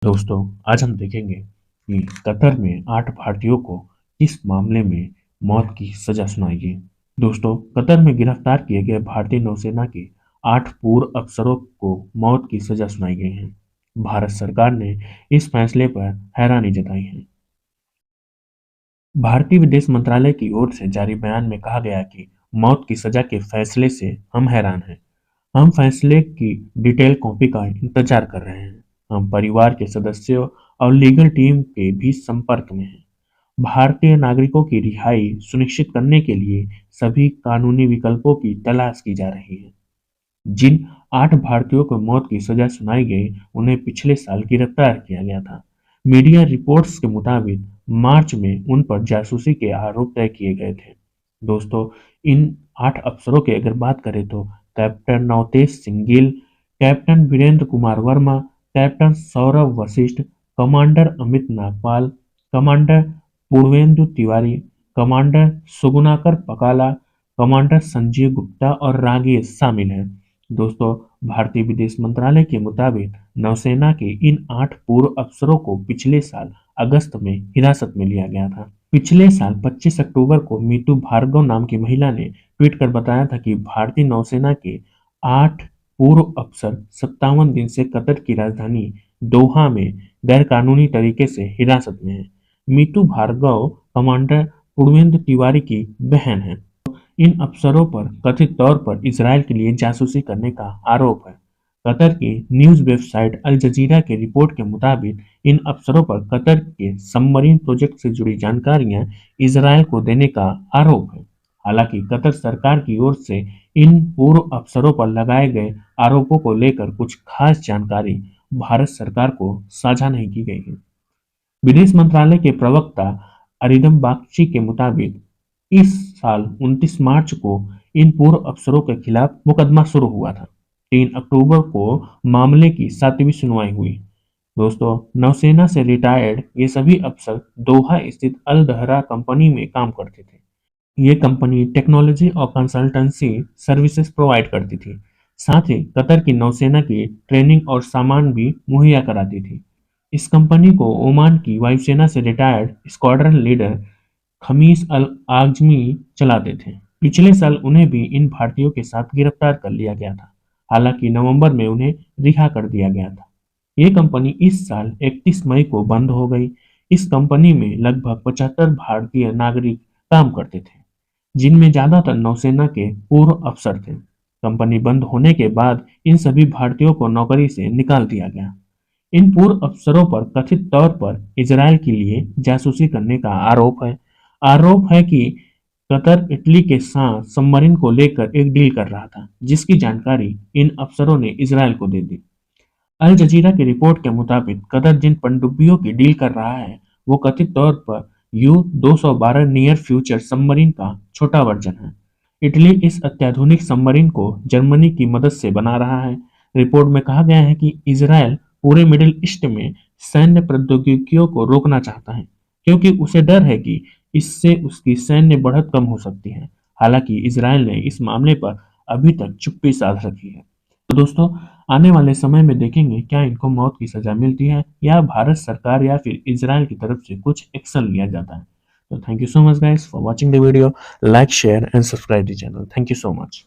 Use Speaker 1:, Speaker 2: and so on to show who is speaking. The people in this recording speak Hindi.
Speaker 1: दोस्तों, आज हम देखेंगे कि कतर में 8 भारतीयों को किस मामले में मौत की सजा सुनाई गई। दोस्तों, कतर में गिरफ्तार किए गए भारतीय नौसेना के 8 पूर्व अफसरों को मौत की सजा सुनाई गई है। भारत सरकार ने इस फैसले पर हैरानी जताई है। भारतीय विदेश मंत्रालय की ओर से जारी बयान में कहा गया कि मौत की सजा के फैसले से हम हैरान हैं। हम फैसले की डिटेल कॉपी का इंतजार कर रहे हैं। हम परिवार के सदस्यों और लीगल टीम के भी संपर्क में हैं। भारतीय नागरिकों की रिहाई सुनिश्चित करने के लिए सभी कानूनी विकल्पों की तलाश की जा रही है। जिन 8 भारतीयों को मौत की सजा सुनाई गई, उन्हें पिछले साल गिरफ्तार किया गया था। मीडिया रिपोर्ट्स के मुताबिक मार्च में उन पर जासूसी के आरोप तय किए गए थे। दोस्तों, इन 8 अफसरों की अगर बात करें तो captain Navtej Singh Gill, captain Virendra Kumar Verma, captain Saurabh Vashisht, commander Amit Nagpal, commander Purvendu Tiwari, commander Sugunakar Pakala, commander Sanjeev Gupta और रागेश शामिल हैं। दोस्तों, भारतीय विदेश मंत्रालय के मुताबिक नौसेना के इन 8 पूर्व अफसरों को पिछले साल अगस्त में हिरासत में लिया गया था। पिछले साल 25 अक्टूबर को मीतू भार्गव नाम की महिला ने ट्वीट कर बताया था कि भारतीय नौसेना के 8 पूर्व अफसर 57 दिन से कतर की राजधानी दोहा में गैरकानूनी तरीके से हिरासत में हैं। मीतू भार्गव कमांडर पूर्वेंद्र तिवारी की बहन है। इन अफसरों पर कथित तौर पर इजरायल के लिए जासूसी करने का आरोप है। कतर की न्यूज वेबसाइट अल जजीरा के रिपोर्ट के मुताबिक इन अफसरों पर कतर के सबमरीन प्रोजेक्ट से जुड़ी जानकारियां इजरायल को देने का आरोप है। हालांकि कतर सरकार की ओर से इन पूर्व अफसरों पर लगाए गए आरोपों को लेकर कुछ खास जानकारी भारत सरकार को साझा नहीं की गई है। विदेश मंत्रालय के प्रवक्ता अरिंदम बागची के मुताबिक इस साल 29 मार्च को इन पूर्व अफसरों के खिलाफ मुकदमा शुरू हुआ था। 3 अक्टूबर को मामले की 7वीं सुनवाई हुई। दोस्तों, नौसेना से रिटायर्ड ये सभी अफसर दोहा स्थित अल दहरा कंपनी में काम करते थे। ये कंपनी टेक्नोलॉजी और कंसल्टेंसी सर्विसेज प्रोवाइड करती थी। साथ ही कतर की नौसेना की ट्रेनिंग और सामान भी मुहैया कराती थी। इस कंपनी को ओमान की वायुसेना से रिटायर्ड स्क्वाड्रन लीडर खमीस अल आजमी चलाते थे। पिछले साल उन्हें भी इन भारतीयों के साथ गिरफ्तार कर लिया गया था। हालांकि नवंबर में उन्हें रिहा कर दिया गया था। ये कंपनी इस साल 31 मई को बंद हो गई। इस कंपनी में लगभग 75 भारतीय नागरिक काम करते थे, जिनमें ज्यादातर नौसेना के पूर्व अफसर थे। कंपनी बंद होने के बाद इन सभी भारतीयों को नौकरी से निकाल दिया गया। इन पूर्व अफसरों पर कथित तौर पर इजरायल के लिए जासूसी करने का आरोप है कि कतर इटली के साथ सबमरीन को लेकर एक डील कर रहा था, जिसकी जानकारी इन अफसरों ने इजरायल को दे दी। अल जजीरा की रिपोर्ट के मुताबिक कतर जिन पनडुब्बियों की डील कर रहा है, वो कथित तौर पर U-212 नियर फ्यूचर सबमरीन का छोटा वर्जन है। इटली इस अत्याधुनिक सबमरीन को जर्मनी की मदद से बना रहा है। रिपोर्ट में कहा गया है कि इजरायल पूरे मिडिल ईस्ट में सैन्य प्रौद्योगिकियों को रोकना चाहता है, क्योंकि उसे डर है कि इससे उसकी सैन्य बढ़त कम हो सकती है। हालांकि इजरायल ने इस मामले पर अभी तक चुप्पी साध रखी है। तो दोस्तों, आने वाले समय में देखेंगे क्या इनको मौत की सजा मिलती है या भारत सरकार या फिर इजरायल की तरफ से कुछ एक्शन लिया जाता है। तो thank you so much guys for watching the video. Like share and subscribe the channel. Thank you so much.